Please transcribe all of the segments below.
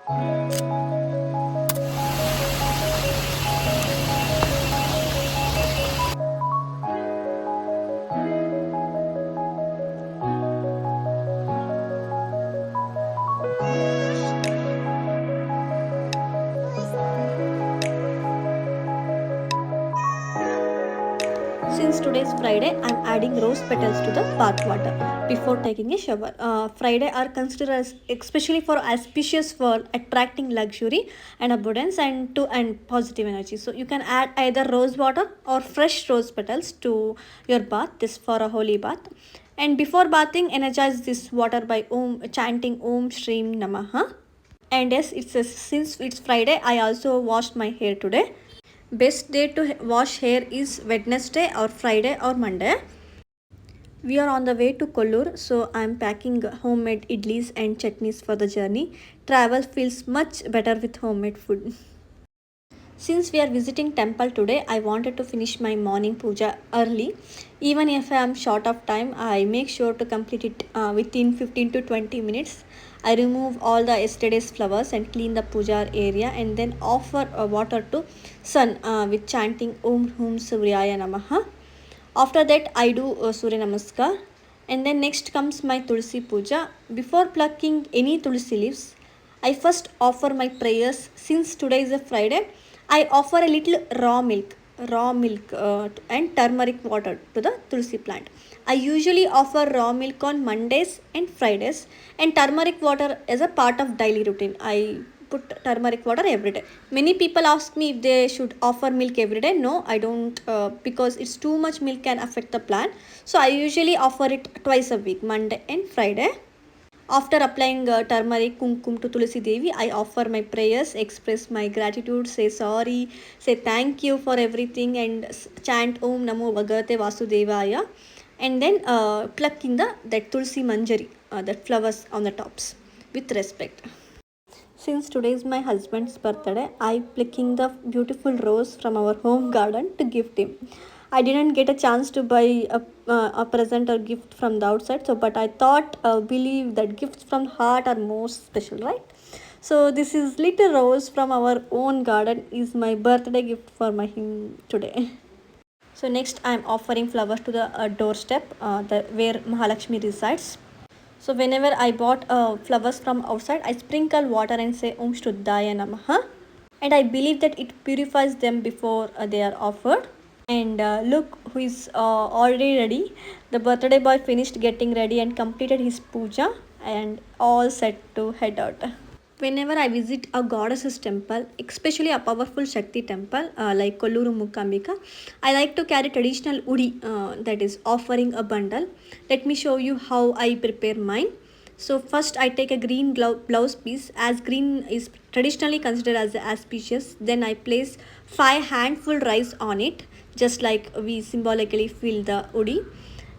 Since today is Friday, I'm adding rose petals to the bath water before taking a shower. Friday are considered as especially for auspicious for attracting luxury and abundance and positive energy. So you can add either rose water or fresh rose petals to your bath. This for a holy bath. And before bathing, energize this water by chanting Om Shrim Namaha. And yes, since it's Friday, I also washed my hair today. Best day to wash hair is Wednesday or Friday or Monday. We are on the way to Kollur, so I'm packing homemade idlis and chutneys for the journey. Travel feels much better with homemade food. Since we are visiting temple today, I wanted to finish my morning puja early. Even if I am short of time, I make sure to complete it within 15 to 20 minutes. I remove all the yesterday's flowers and clean the puja area and then offer water to sun with chanting Om Hum Suryaya Namaha. After that, I do Surya Namaskar. And then next comes my Tulsi Puja. Before plucking any Tulsi leaves, I first offer my prayers. Since today is a Friday, I offer a little raw milk and turmeric water to the Tulsi plant. I usually offer raw milk on Mondays and Fridays and turmeric water as a part of daily routine. I put turmeric water every day. Many people ask me if they should offer milk every day. No, I don't because it's too much milk can affect the plant. So I usually offer it twice a week, Monday and Friday. After applying turmeric kumkum to Tulsi Devi, I offer my prayers, express my gratitude, say sorry, say thank you for everything, and chant Om Namo Bhagavate Vasudevaya, and then plucking that Tulsi Manjari, that flowers on the tops, with respect. Since today is my husband's birthday, I plucking the beautiful rose from our home garden to gift him. I didn't get a chance to buy a present or gift from the outside, so but I thought, believe that gifts from heart are most special, right? So this is little rose from our own garden is my birthday gift for my him today. So next I am offering flowers to the doorstep where Mahalakshmi resides. So whenever I bought flowers from outside, I sprinkle water and say Om Shruddhaya Namaha. And I believe that it purifies them before they are offered. And look who is already ready. The birthday boy finished getting ready and completed his puja and all set to head out. Whenever I visit a goddess's temple, especially a powerful Shakti temple like Kollur Mookambika, I like to carry traditional udi, that is offering a bundle. Let me show you how I prepare mine. So first I take a green blouse piece, as green is traditionally considered as auspicious. Then I place 5 handful rice on it, just like we symbolically fill the udi.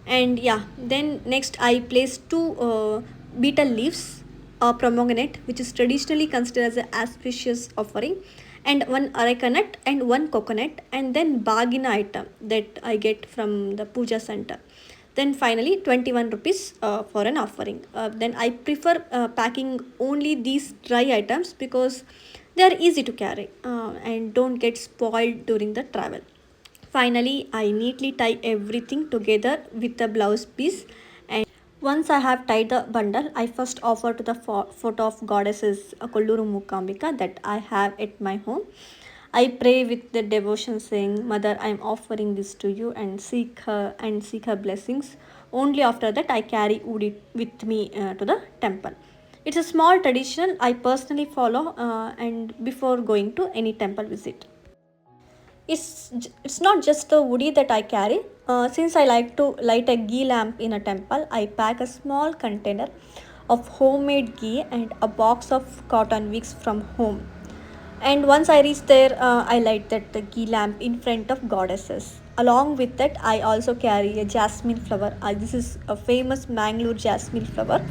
And yeah, then next I place 2 betel leaves, a pomegranate, which is traditionally considered as an auspicious offering, and 1 areca nut and 1 coconut, and then bagina item that I get from the puja center. Then finally 21 rupees for an offering. Then I prefer packing only these dry items because they are easy to carry and don't get spoiled during the travel. Finally, I neatly tie everything together with the blouse piece, and once I have tied the bundle, I first offer to the photo of goddesses Kollur Mookambika that I have at my home. I pray with the devotion saying, Mother, I am offering this to you and seek her blessings. Only after that I carry Udi with me to the temple. It's a small tradition I personally follow and before going to any temple visit. It's not just the woody that I carry. Since I like to light a ghee lamp in a temple, I pack a small container of homemade ghee and a box of cotton wicks from home. And once I reach there, I light that the ghee lamp in front of goddesses. Along with that, I also carry a jasmine flower. This is a famous Mangalore jasmine flower.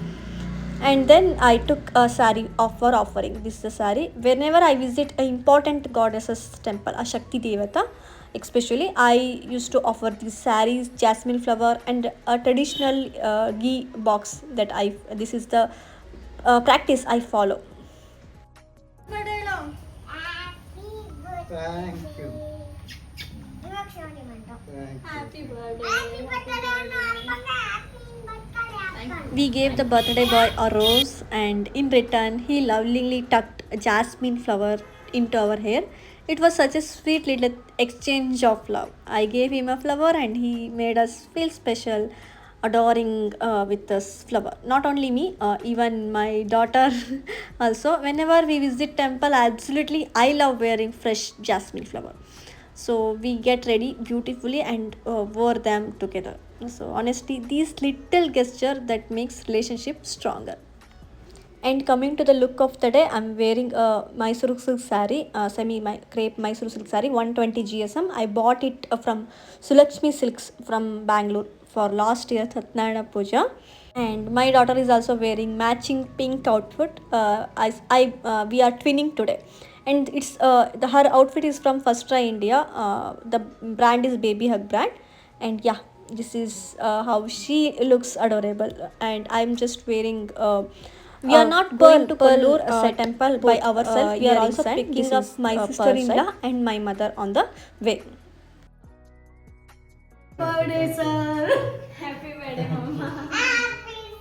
And then I took a sari for offering. This is a sari. Whenever I visit an important goddess's temple, a Shakti Devata, especially, I used to offer these saris, jasmine flower, and a traditional ghee box that this is the practice I follow. Thank you. Happy birthday. We gave the birthday boy a rose, and in return, he lovingly tucked a jasmine flower into our hair. It was such a sweet little exchange of love. I gave him a flower, and he made us feel special, adoring with this flower. Not only me, even my daughter also. Whenever we visit temple, absolutely, I love wearing fresh jasmine flower. So we get ready beautifully and wore them together. So honestly, these little gesture that makes relationship stronger. And coming to the look of the day, I'm wearing a Mysore silk saree, semi crepe Mysore silk saree, 120 GSM. I bought it from Sulakshmi Silks from Bangalore for last year Satnarayana Puja. And my daughter is also wearing matching pink outfit. We are twinning today, and her outfit is from First Try India. The brand is Baby Hug brand, and yeah, this is how she looks adorable. And I'm just wearing. We are not going to Kollur temple by ourselves. We are also picking up my sister-in-law and my mother on the way. Birthday, sir. Happy birthday, mama.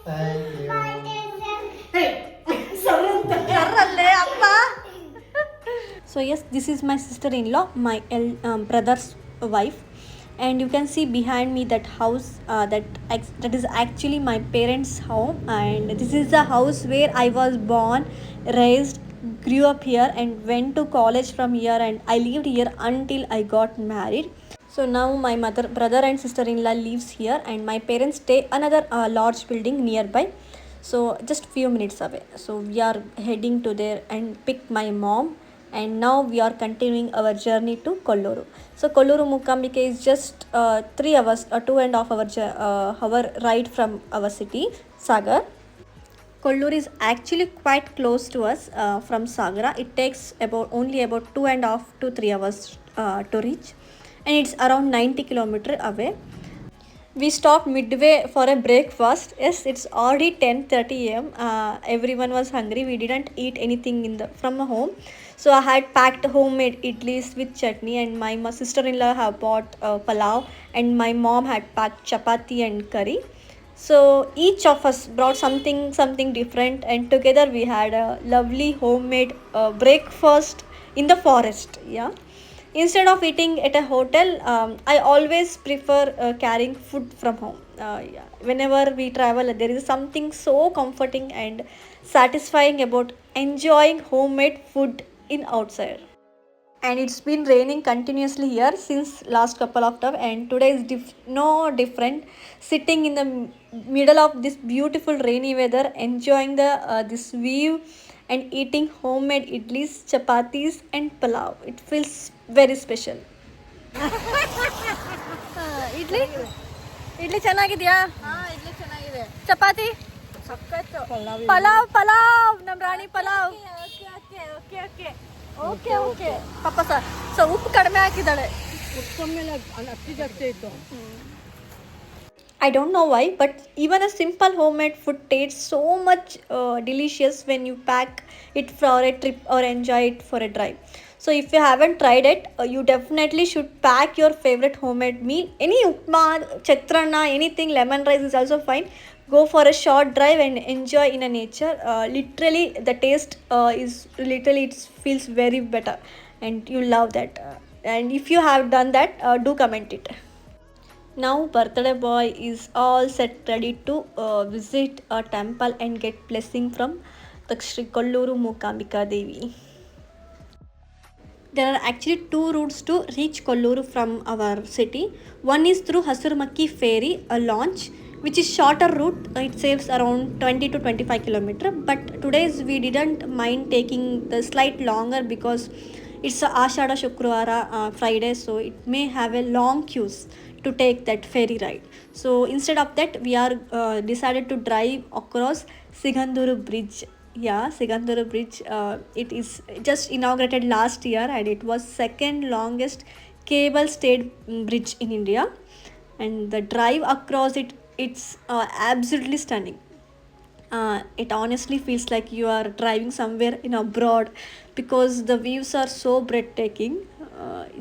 Thank you. Sarralle, appa. So yes, this is my sister-in-law, my brother's wife, and you can see behind me that house that is actually my parents' home, and this is the house where I was born, raised, grew up here, and went to college from here, and I lived here until I got married. So now my mother, brother, and sister-in-law lives here, and my parents stay another large building nearby. So just few minutes away. So we are heading to there and pick my mom, and now we are continuing our journey to Koluru. So Kollur Mookambika is just 3 hours, 2.5 hour hour ride from our city, Sagar. Kollur is actually quite close to us from Sagara. It takes about 2.5 to 3 hours to reach, and it's around 90 kilometer away. We stopped midway for a breakfast. Yes, it's already 10:30 a.m. Everyone was hungry. We didn't eat anything from home, so I had packed homemade idlis with chutney, and my sister-in-law have bought palau, and my mom had packed chapati and curry. So each of us brought something different, and together we had a lovely homemade breakfast in the forest. Yeah, instead of eating at a hotel, I always prefer carrying food from home. Yeah. Whenever we travel, there is something so comforting and satisfying about enjoying homemade food in outside. And it's been raining continuously here since last couple of time, and today is no different, sitting in the middle of this beautiful rainy weather, enjoying the this view and eating homemade idlis, chapatis and pulao. It feels very special. Idli idli ಚೆನ್ನಾಗಿದ್ಯಾ? ಇಡ್ಲಿ ಚೆನ್ನಾಗಿದೆ. ಚಪಾತಿ ಸಕ್ಕತ್ತು. ಪಲಾವ್ ನಮ್ಮ ರಾಣಿ pulao. Okay okay ಪಾಪ sir, so ಉಪ್ಪು ಕಡಿಮೆ ಹಾಕಿದ್ದಾಳೆ. ಉಪ್ಪು ಮೇಲೆ ಅತಿ ಜಾಸ್ತಿ ಇತ್ತು. I don't know why, but even a simple homemade food tastes so much delicious when you pack it for a trip or enjoy it for a drive. So if you haven't tried it, you definitely should pack your favorite homemade meal. Any upma, chatrana, anything, lemon rice is also fine. Go for a short drive and enjoy in a nature. Literally, the taste it feels very better, and you love that. And if you have done that, do comment it. Now birthday boy is all set ready to visit a temple and get blessing from the Sri Kollur Mookambika Devi. There are actually two routes to reach Koluru from our city. One is through Hasurmakki ferry, a launch, which is shorter route. It saves around 20 to 25 kilometer. But today's we didn't mind taking the slight longer because it's a Ashada Shukruvara Friday, so it may have a long queues to take that ferry ride. So instead of that, we are decided to drive across Siganduru Bridge. Yeah, Siganduru Bridge. It is just inaugurated last year, and it was second longest cable stayed bridge in India. And the drive across it's absolutely stunning. It honestly feels like you are driving somewhere in abroad because the views are so breathtaking.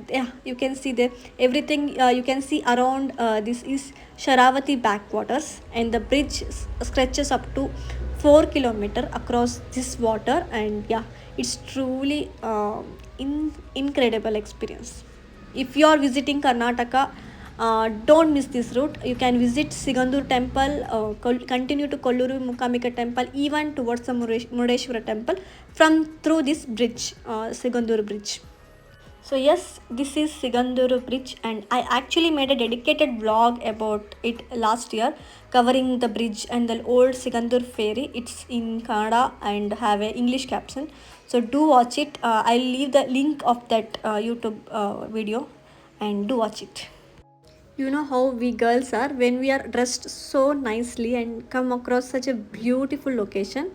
yeah, you can see there everything. You can see around this is Sharavati backwaters, and the bridge stretches up to 4 kilometer across this water. And yeah, it's truly incredible experience. If you are visiting Karnataka, don't miss this route. You can visit Sigandur temple, continue to Kollur Mookambika temple, even towards the Murdeshwara temple from through this bridge, Sigandur bridge. So yes, this is Siganduru Bridge, and I actually made a dedicated vlog about it last year, covering the bridge and the old Sigandur ferry. It's in Kannada and have a English caption. So do watch it. I'll leave the link of that YouTube video, and do watch it. You know how we girls are when we are dressed so nicely and come across such a beautiful location.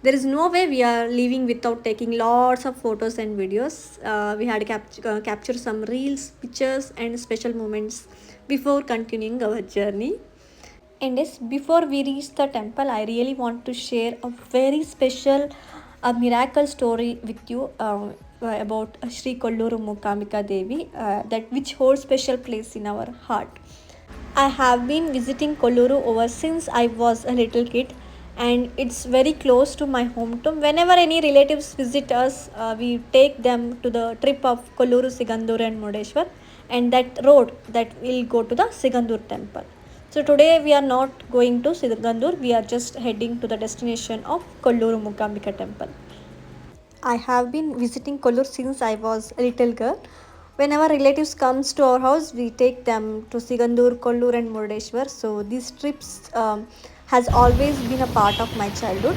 There is no way we are leaving without taking lots of photos and videos. We had capture some reels, pictures, and special moments before continuing our journey. And yes, before we reach the temple, I really want to share a very special, a miracle story with you about Sri Kolluru Mookambika Devi, that which holds special place in our heart. I have been visiting Koluru over since I was a little kid, and it's very close to my hometown. Whenever any relatives visit us, we take them to the trip of Koluru, Sigandur, and Murdeshwar, and that road that will go to the Sigandur temple. So today we are not going to Sigandur, we are just heading to the destination of Kollur Mookambika Temple. I have been visiting Kollur since I was a little girl. Whenever relatives comes to our house, we take them to Sigandur, Kollur, and Murdeshwar. So these trips has always been a part of my childhood.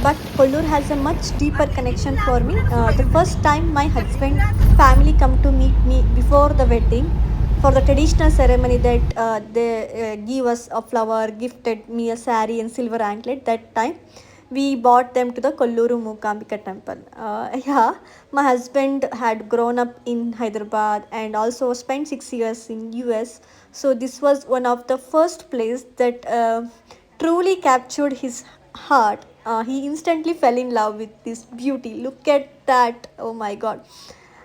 But Kollur has a much deeper connection for me. The first time my husband family come to meet me before the wedding for the traditional ceremony, that they give us a flower, gifted me a sari and silver anklet. That time we bought them to the Kolluru Mookambika temple. Yeah, my husband had grown up in Hyderabad and also spent 6 years in US. So this was one of the first place that truly captured his heart. He instantly fell in love with this beauty. Look at that! Oh my God,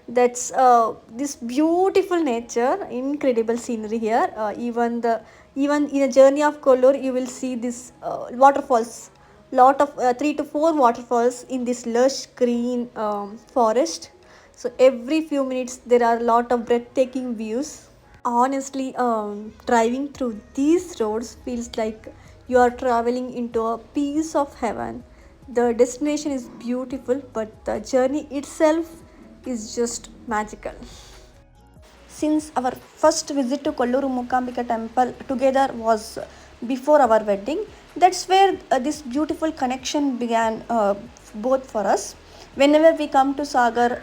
that's this beautiful nature, incredible scenery here. Even in a journey of Kollur, you will see this waterfalls, lot of 3 to 4 waterfalls in this lush green forest. So every few minutes there are a lot of breathtaking views. Honestly, driving through these roads feels like you are traveling into a piece of heaven. The destination is beautiful, but the journey itself is just magical. Since our first visit to Kolluru Mookambika Temple together was before our wedding, that's where this beautiful connection began, both for us. Whenever we come to Sagar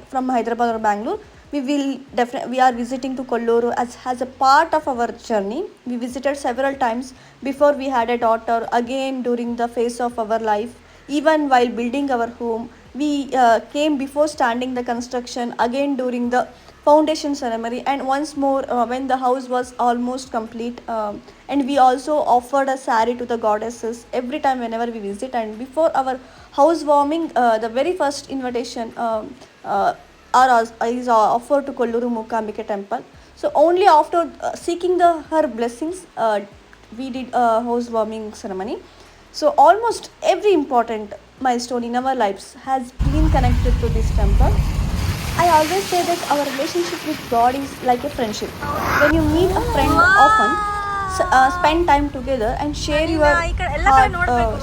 from Hyderabad or Bangalore, we are visiting to Kolluru as a part of our journey. We visited several times before we had a daughter, again during the phase of our life, even while building our home. We came before starting the construction, again during the foundation ceremony, and once more when the house was almost complete. And we also offered a sari to the goddesses every time whenever we visit. And before our housewarming, the very first invitation is offered to Kolluru Mookambika Temple. So only after seeking her blessings, we did a housewarming ceremony. So almost every important milestone in our lives has been connected to this temple. I always say that our relationship with God is like a friendship. When you meet a friend often, spend time together and share your heart,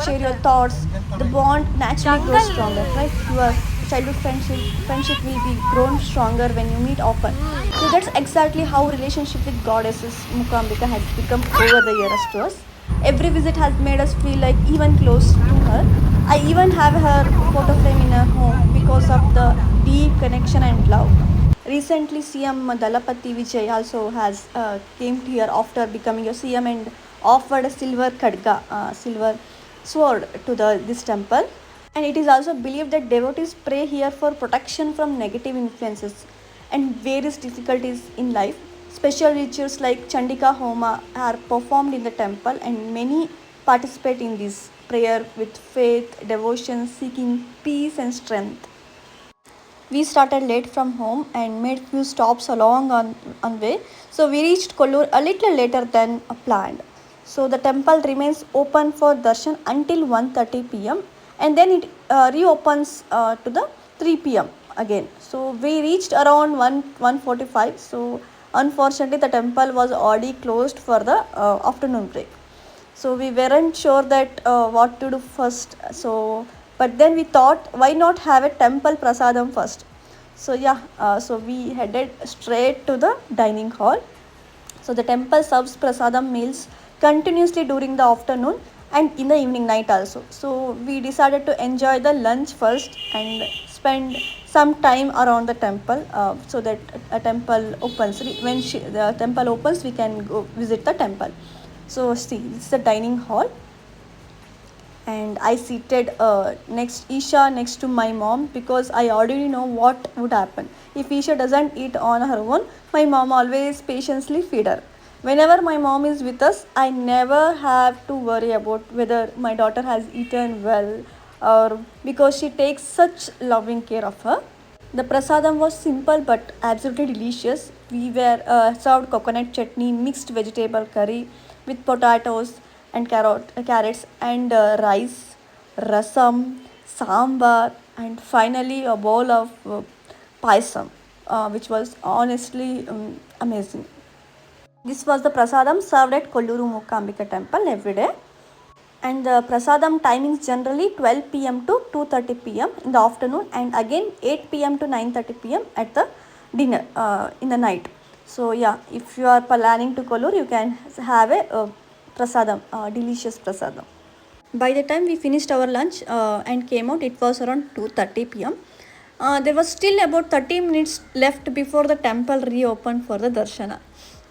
share your thoughts, the bond naturally grows stronger, right? Your childhood friendship will be grown stronger when you meet often. So that's exactly how relationship with Goddesses Mookambika has become over the years to us. Every visit has made us feel like even close to her. I even have her photo frame in her home because of the deep connection and love. Recently, CM Dalapati Vijay also has came here after becoming a CM and offered a silver khadga, silver sword to this temple. And it is also believed that devotees pray here for protection from negative influences and various difficulties in life. Special rituals like Chandika Homa are performed in the temple, and many participate in this prayer with faith, devotion, seeking peace and strength. We started late from home and made few stops along on way. So we reached Kollur a little later than planned. So the temple remains open for darshan until 1:30 p.m. and then it reopens to the 3 p.m. again. So we reached around 1:45. So unfortunately the temple was already closed for the afternoon break. So we weren't sure that what to do first. So but then we thought, why not have a temple prasadam first? So yeah, so we headed straight to the dining hall. So the temple serves prasadam meals continuously during the afternoon and in the evening night also. So we decided to enjoy the lunch first and spend some time around the temple so that a temple opens. When the temple opens, we can go visit the temple. So see, it's the dining hall and I seated next Eesha next to my mom because I already know what would happen. If Eesha doesn't eat on her own, my mom always patiently feed her. Whenever my mom is with us, I never have to worry about whether my daughter has eaten well or because she takes such loving care of her. The prasadam was simple but absolutely delicious. We were served coconut chutney, mixed vegetable curry with potatoes and carrots and rice, rasam, sambar, and finally a bowl of paisam, which was honestly amazing. This was the prasadam served at Kolluru Mookambika Temple every day. And the prasadam timings generally 12 p.m. to 2:30 p.m. in the afternoon and again 8 p.m. to 9:30 p.m. at the dinner in the night. So yeah, if you are planning to Kolur, you can have a prasadam, delicious prasadam. By the time we finished our lunch and came out, it was around 2:30 p.m. There was still about 30 minutes left before the temple reopened for the darshana.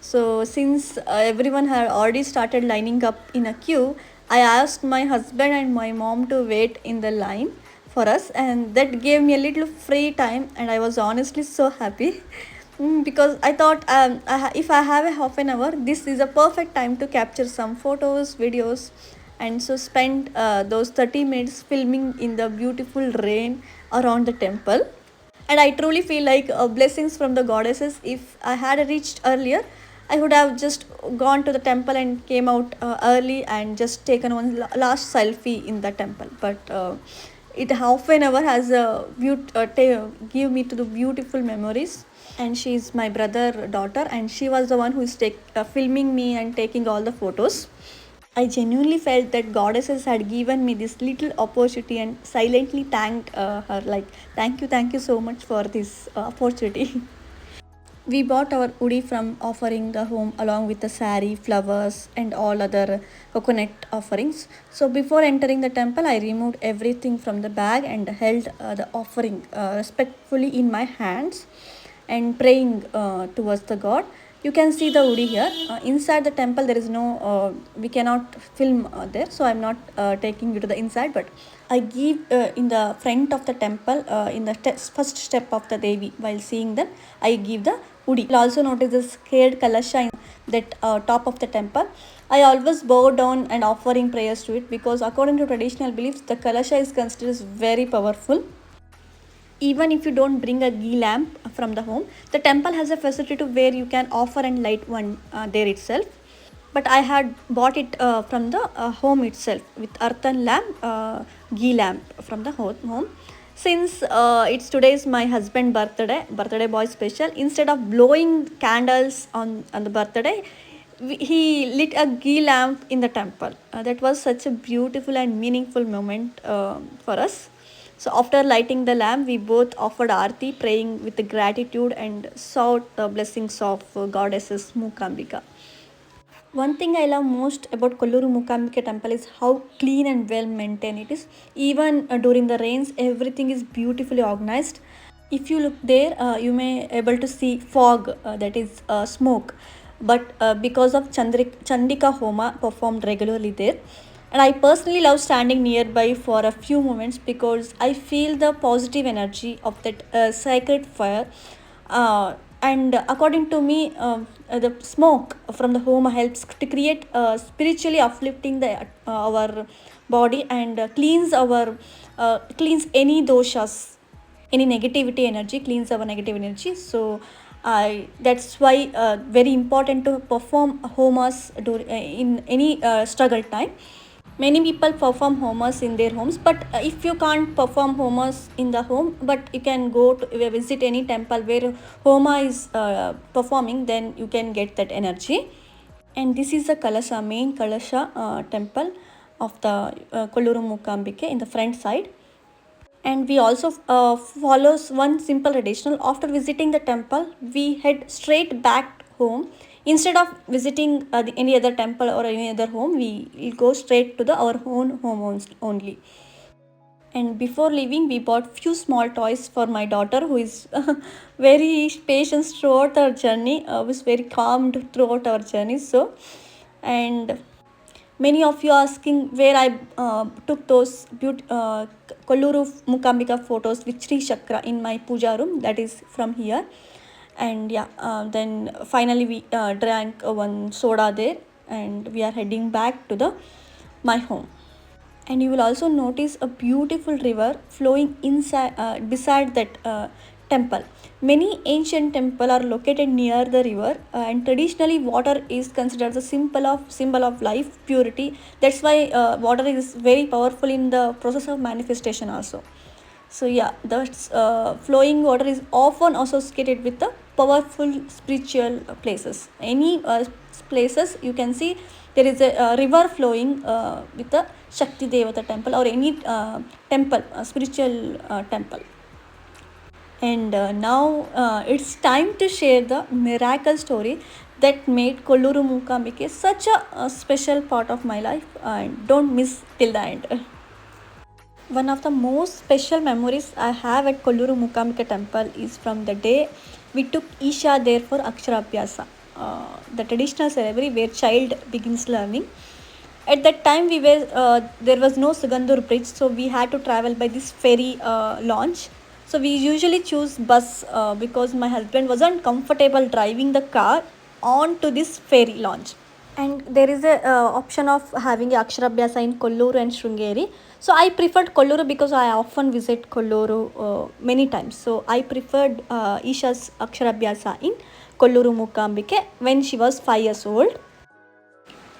So since everyone had already started lining up in a queue, I asked my husband and my mom to wait in the line for us, and that gave me a little free time, and I was honestly so happy. Because I thought if I have a half an hour, this is a perfect time to capture some photos, videos, and so spend those 30 minutes filming in the beautiful rain around the temple. And I truly feel like blessings from the goddesses. If I had reached earlier, I would have just gone to the temple and came out early and just taken one last selfie in the temple. But it half an hour has give me to the beautiful memories. And she is my brother daughter, and she was the one who is filming me and taking all the photos. I genuinely felt that goddesses had given me this little opportunity and silently thanked her, like, thank you so much for this opportunity. We bought our udi from offering the home along with the sari, flowers, and all other coconut offerings. So before entering the temple, I removed everything from the bag and held the offering respectfully in my hands and praying towards the god. You can see the udi here. Inside the temple, there is no, we cannot film there, so I'm not taking you to the inside, but I give in the front of the temple, in the first step of the Devi, while seeing them, I give the udi. You'll also notice the scared kalasha in that top of the temple. I always bow down and offering prayers to it because according to traditional beliefs, the kalasha is considered very powerful. Even if you don't bring a ghee lamp from the home, the temple has a facility to where you can offer and light one there itself. But I had bought it from the home itself with earthen lamp, ghee lamp from the home. Since it's today's my husband birthday boy special, instead of blowing candles on the birthday, he lit a ghee lamp in the temple. That was such a beautiful and meaningful moment for us. So after lighting the lamp, we both offered aarti, praying with gratitude and sought the blessings of goddesses Mookambika. One thing I love most about Kolluru Mookambika Temple is how clean and well maintained it is. Even during the rains, everything is beautifully organized. If you look there, you may able to see fog, that is smoke. But because of Chandika Homa performed regularly there, and I personally love standing nearby for a few moments because I feel the positive energy of that sacred fire. And according to me, the smoke from the home helps to create spiritually uplifting our body and cleans any doshas, any negativity energy, cleans our negative energy. So that's why very important to perform homas in any struggle time. Many people perform homas in their homes, but if you can't perform homas in the home, but you can go to visit any temple where homa is performing, then you can get that energy. And this is the kalasha, main kalasha temple of the Kollur Mookambika in the front side. And we also follows one simple traditional. After visiting the temple, we head straight back home. Instead of visiting any other temple or any other home, we go straight to our own home only. And before leaving, we bought few small toys for my daughter, who is very patient throughout our journey, was very calmed throughout our journey. So, and many of you asking where I took those Kolluru Mookambika photos with Sri Chakra in my puja room. That is from here. And yeah, then finally we drank one soda there, and we are heading back to my home. And you will also notice a beautiful river flowing inside beside that temple. Many ancient temples are located near the river, and traditionally water is considered the symbol of life, purity. That's why water is very powerful in the process of manifestation also. So yeah, the flowing water is often associated with the powerful spiritual places. Any places you can see there is a river flowing with the Shakti Devata temple or any temple, spiritual temple. And now it's time to share the miracle story that made Kolluru Mookambika such a special part of my life. And don't miss till the end. One of the most special memories I have at Kolluru Mookambika Temple is from the day we took Eesha there for Aksharabhyasa, the traditional ceremony where child begins learning. At that time, there was no Sugandur bridge, so we had to travel by this ferry launch. So we usually choose bus because my husband wasn't comfortable driving the car onto this ferry launch. And there is a option of having a Aksharabhyasa in Koluru and Shrungeri. So I preferred Koluru because I often visit Koluru many times. So I preferred Isha's Aksharabhyasa in Kolluru Mookambika when she was 5 years old.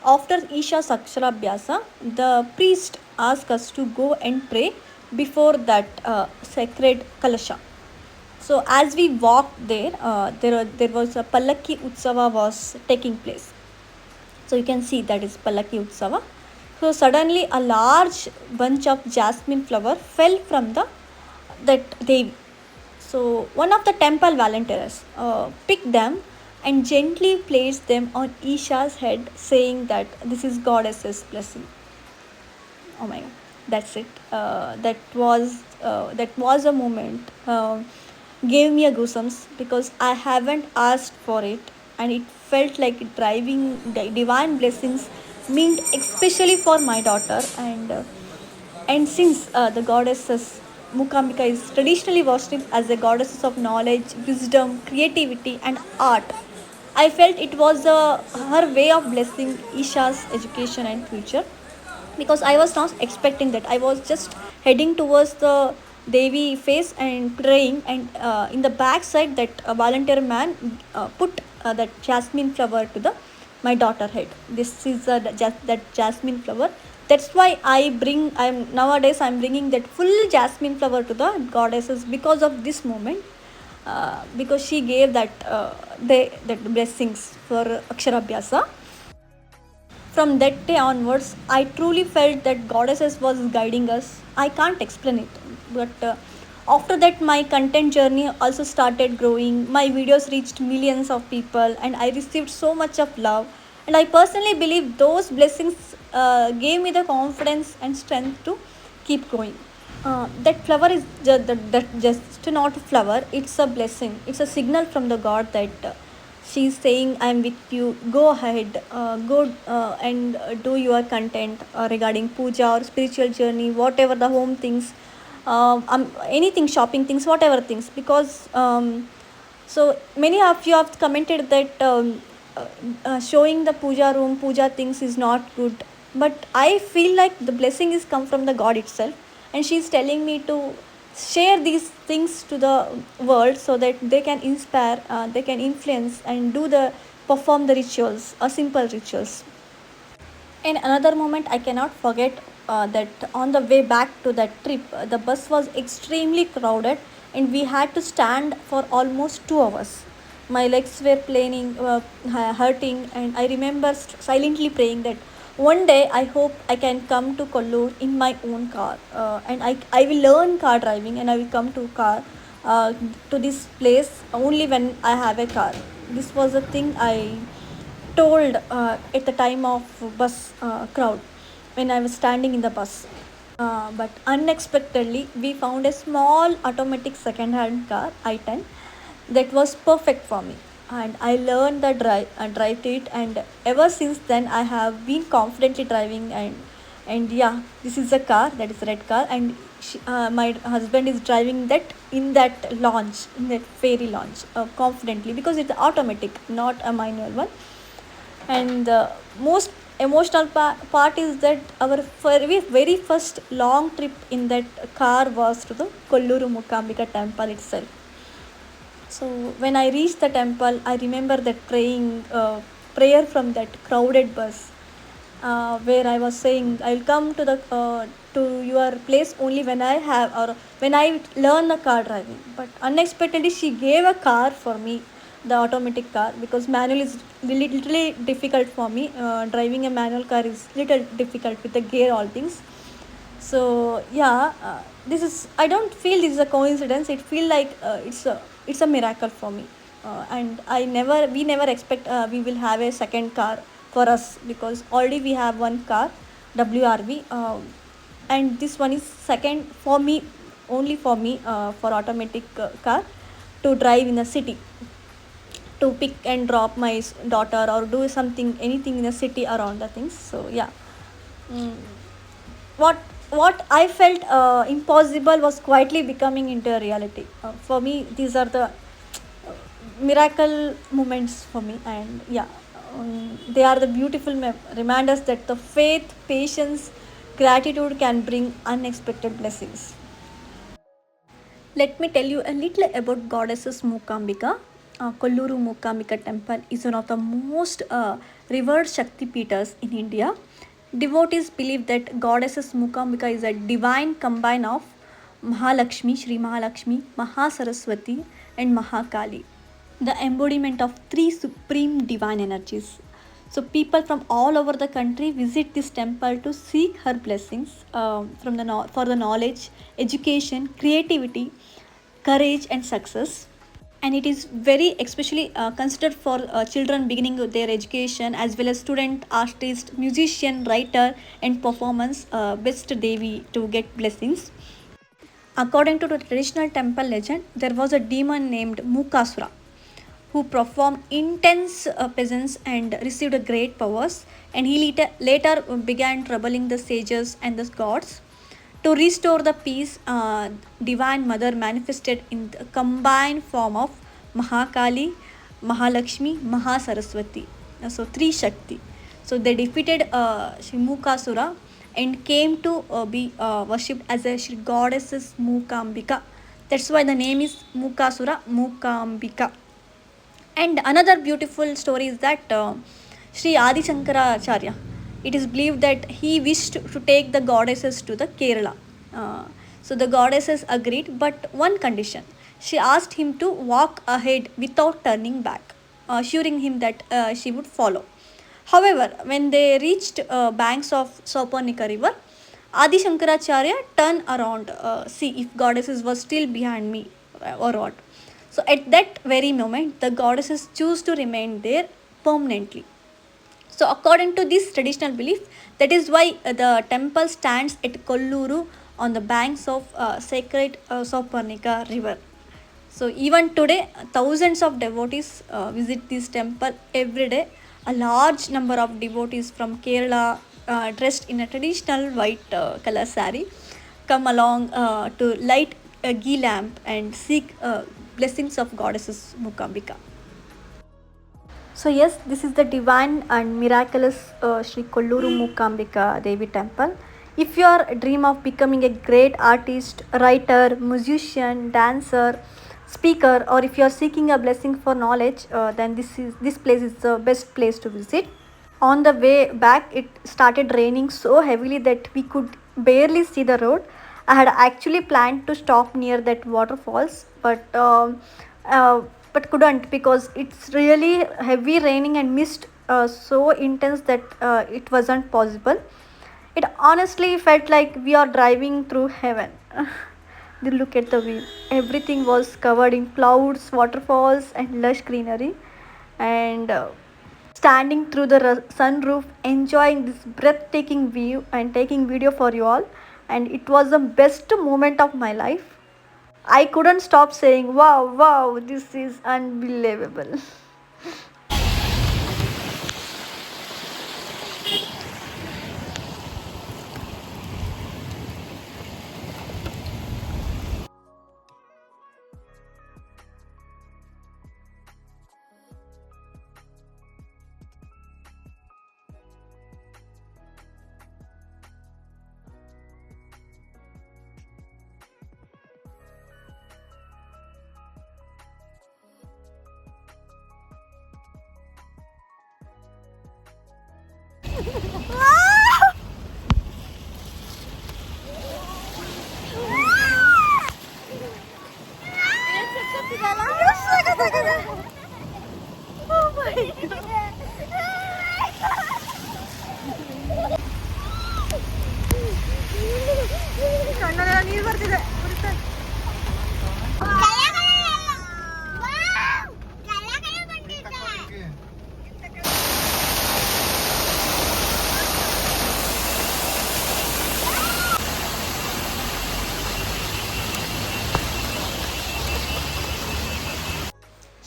After Isha's Aksharabhyasa, the priest asked us to go and pray before that sacred Kalasha. So as we walked there, there was a Pallaki Utsava was taking place. So you can see that is Pallaki Utsava. So suddenly a large bunch of jasmine flower fell from that Devi. So one of the temple volunteers picked them and gently placed them on Isha's head, saying that this is goddess's blessing. Oh my God, that's it. That was a moment. Gave me a goosebumps because I haven't asked for it, and it felt like driving divine blessings meant especially for my daughter. And since the goddesses Mookambika is traditionally worshipped as the goddesses of knowledge, wisdom, creativity, and art, I felt it was her way of blessing Isha's education and future, because I was not expecting that. I was just heading towards the Devi face and praying, and in the back side, that volunteer man put that jasmine flower to the my daughter head. This is that jasmine flower. That's why I'm bringing that full jasmine flower to the goddesses because of this moment. Because she gave that blessings for Aksharabhyasa. From that day onwards, I truly felt that goddesses was guiding us. I can't explain it, but after that, my content journey also started growing. My videos reached millions of people, and I received so much of love. And I personally believe those blessings gave me the confidence and strength to keep going. That flower is just not a flower, it's a blessing. It's a signal from the God that she's saying, I'm with you, go ahead, go and do your content regarding puja or spiritual journey, whatever the home things, anything, shopping things, whatever things. Because so many of you have commented that showing the puja room, puja things is not good. But I feel like the blessing is come from the God itself, and she's telling me to share these things to the world so that they can inspire, they can influence and do the perform the rituals or simple rituals. In another moment, I cannot forget that on the way back to that trip, the bus was extremely crowded and we had to stand for almost 2 hours. My legs were hurting, and I remember silently praying that one day I hope I can come to Kollur in my own car, and I will learn car driving and I will come uh, to this place only when I have a car. This was a thing I told at the time of bus crowd when I was standing in the bus. But unexpectedly, we found a small automatic second-hand car, i10, that was perfect for me. And I learned the drive to it, and ever since then, I have been confidently driving. And yeah, this is a car, that is a red car, and my husband is driving that in that launch, in that ferry launch, confidently, because it's automatic, not a manual one. And the most emotional part is that our very first long trip in that car was to the Kollur Mookambika Temple itself. So when I reached the temple, I remember that praying prayer from that crowded bus, where I was saying, "I'll come to your place only when I have or when I learn the car driving." But unexpectedly, she gave a car for me, the automatic car, because manual is literally difficult for me. Driving a manual car is little difficult with the gear, all things. So yeah, this is, I don't feel this is a coincidence. It feel like it's a miracle for me. And we never expect we will have a second car for us, because already we have one car, WRV, and this one is second for me, only for me, for automatic car to drive in the city, to pick and drop my daughter or do something, anything in the city around the things. So yeah. Mm. what what I felt impossible was quietly becoming into a reality. For me, these are the miracle moments for me, and yeah, they are the beautiful reminders that the faith, patience, gratitude can bring unexpected blessings. Let me tell you a little about goddesses Mookambika. Kolluru Mookambika Temple is one of the most revered Shakti Pitas in India. Devotees believe that goddesses Mookambika is a divine combine of Mahalakshmi, Sri Mahalakshmi, Mahasaraswati, and Mahakali, the embodiment of three supreme divine energies. So people from all over the country visit this temple to seek her blessings, for the knowledge, education, creativity, courage, and success. And it is very especially considered for children beginning with their education, as well as student, artist, musician, writer, and performance, best Devi to get blessings. According to the traditional temple legend, there was a demon named Mukasura who performed intense peasance and received great powers, and he later began troubling the sages and the gods. To restore the peace, Divine Mother manifested in the combined form of Mahakali, Mahalakshmi, Mahasaraswati. So three Shakti. So they defeated Shimukasura and came to be worshipped as a Shri goddesses Mookambika. That's why the name is Mukasura Mookambika. And another beautiful story is that Sri Adi Shankaracharya, it is believed that he wished to take the goddesses to the Kerala. So the goddesses agreed, but one condition. She asked him to walk ahead without turning back, assuring him that she would follow. However, when they reached banks of Sopanika river, Adi Shankaracharya turned around, see if goddesses were still behind me or what. So at that very moment, the goddesses choose to remain there permanently. So according to this traditional belief, that is why the temple stands at Koluru on the banks of sacred Soparnika river. So even today, thousands of devotees visit this temple every day. A large number of devotees from Kerala, dressed in a traditional white color sari, come along to light a ghee lamp and seek blessings of goddesses Mookambika. So yes, this is the divine and miraculous Sri Kolluru Mookambika Devi temple. If you are dream of becoming a great artist, writer, musician, dancer, speaker, or if you are seeking a blessing for knowledge, then this place is the best place to visit. On the way back, it started raining so heavily that we could barely see the road. I had actually planned to stop near that waterfalls, uh, but couldn't because it's really heavy raining and mist so intense that it wasn't possible. It honestly felt like we are driving through heaven. Then look at the view. Everything was covered in clouds, waterfalls, and lush greenery. And standing through the sunroof, enjoying this breathtaking view and taking video for you all. And it was the best moment of my life. I couldn't stop saying, wow, wow, this is unbelievable.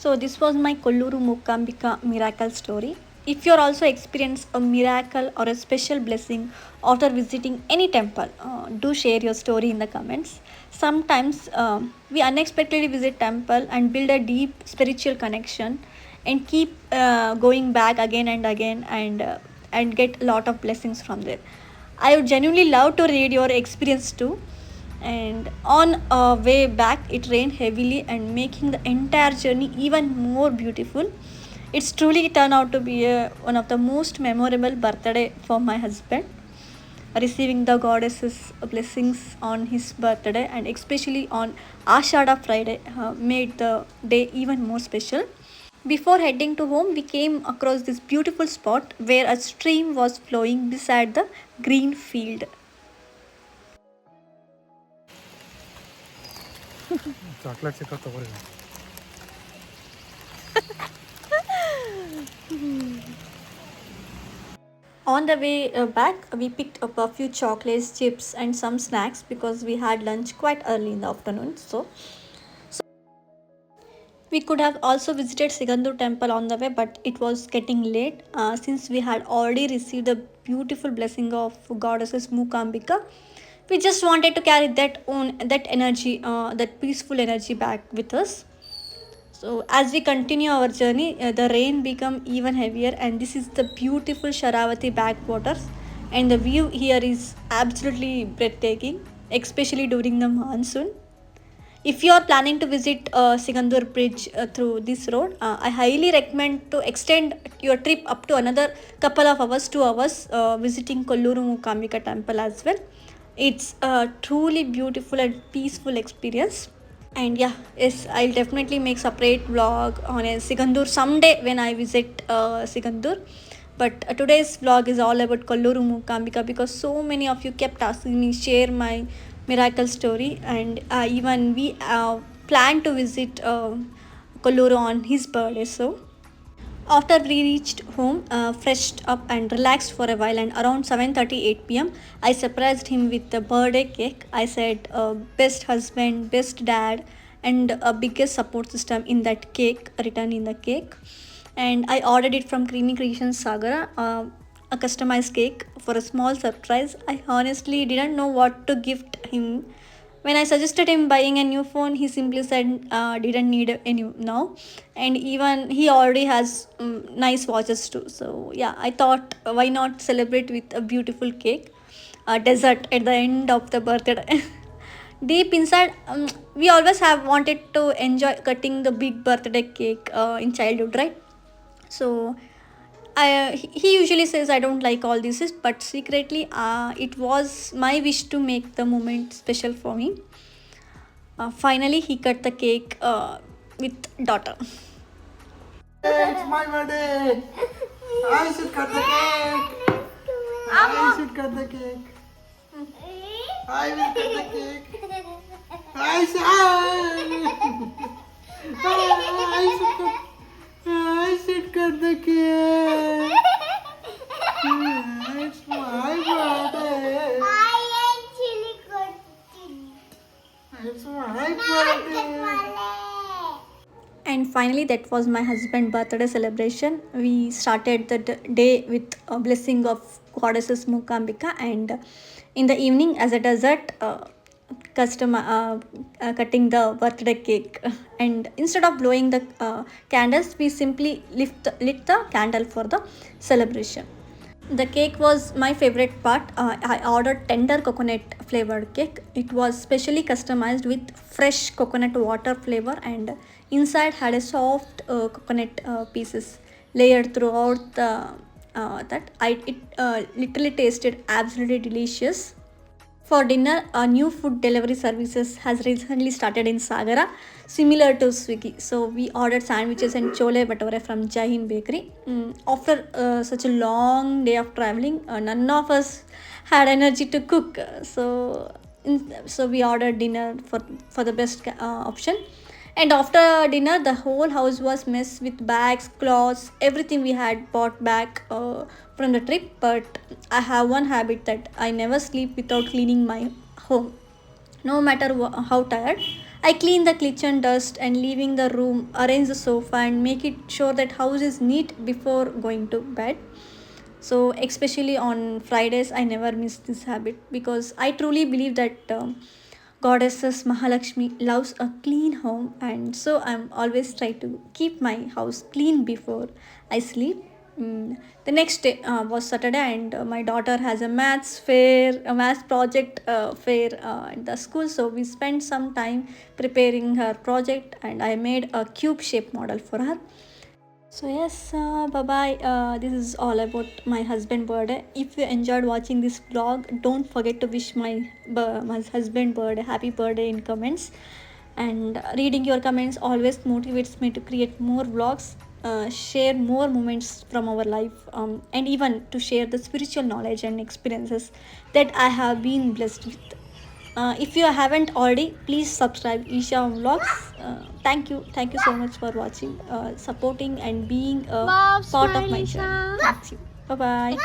So this was my Kolluru Mookambika miracle story. If you are also experienced a miracle or a special blessing after visiting any temple, do share your story in the comments. Sometimes we unexpectedly visit temple and build a deep spiritual connection and keep going back again and again and get a lot of blessings from there. I would genuinely love to read your experience too. And on our way back, it rained heavily and making the entire journey even more beautiful. It's truly turned out to be one of the most memorable birthday for my husband. Receiving the goddess's blessings on his birthday and especially on Ashada Friday made the day even more special. Before heading to home, we came across this beautiful spot where a stream was flowing beside the green field. Chocolate ಸಿಕ್ಕ ತಗೋರಿ. On the way back, we picked up a few chocolates, chips, and some snacks because we had lunch quite early in the afternoon. So we could have also visited Sigandur temple on the way, but it was getting late since we had already received the beautiful blessing of goddesses Mookambika. We just wanted to carry that energy, that peaceful energy back with us. So as we continue our journey, the rain become even heavier, and this is the beautiful Sharavati backwaters, and the view here is absolutely breathtaking, especially during the monsoon. If you are planning to visit Sigandur Bridge through this road, I highly recommend to extend your trip up to another couple of hours, 2 hours, visiting Kolluru Mookambika Temple as well. It's a truly beautiful and peaceful experience. And yeah, yes, I'll definitely make separate vlog on a Sigandur someday when I visit Sigandur. But today's vlog is all about Kolluru Mookambika because so many of you kept asking me share my miracle story, and even we plan to visit Koluru on his birthday. So after we reached home, freshed up and relaxed for a while, and around 7:38 p.m., I surprised him with the birthday cake. I said, "Best husband, best dad, and a biggest support system in that cake, written in the cake." And I ordered it from Creamy Creations Sagara, a customized cake for a small surprise. I honestly didn't know what to gift him. When I suggested him buying a new phone, he simply said didn't need any now, and even he already has nice watches too. So yeah, I thought why not celebrate with a beautiful cake. dessert at the end of the birthday. Deep inside, we always have wanted to enjoy cutting the big birthday cake in childhood, right? So he usually says I don't like all this, but secretly, it was my wish to make the moment special for me. Finally, he cut the cake with daughter. It's my birthday. I should cut the cake. I should cut the cake. I will cut the cake. I should cut the cake. It's my birthday. It's my birthday. And finally, that was my husband's birthday celebration. We started the day with a blessing of goddesses Mookambika, and in the evening, as a dessert, cutting the birthday cake. And instead of blowing the candles, we simply lit the candle for the celebration. The cake was my favorite part. I ordered tender coconut flavored cake. It was specially customized with fresh coconut water flavor, and inside had a soft coconut pieces layered throughout the that. It literally tasted absolutely delicious. For dinner, a new food delivery services has recently started in Sagara, similar to Swiggy. So we ordered sandwiches and chole bhature from Jain Bakery. After such a long day of traveling, none of us had energy to cook. So we ordered dinner for the best option. And after dinner, the whole house was messed with bags, clothes, everything we had bought back from the trip. But I have one habit that I never sleep without cleaning my home. No matter how tired, I clean the kitchen dust and leaving the room, arrange the sofa, and make it sure that house is neat before going to bed. So especially on Fridays, I never miss this habit because I truly believe that goddesses Mahalakshmi loves a clean home, and so I'm always try to keep my house clean before I sleep. The next day was Saturday, and my daughter has a maths project fair at the school. So we spent some time preparing her project, and I made a cube shape model for her. So yes, bye bye. This is all about my husband birthday. If you enjoyed watching this vlog, don't forget to wish my husband birthday happy birthday in comments. And reading your comments always motivates me to create more vlogs, share more moments from our life, and even to share the spiritual knowledge and experiences that I have been blessed with. If you haven't already, please subscribe Eesha Vlogs. Thank you so much for watching, supporting, and being a part of my channel. Thank you. Bye bye.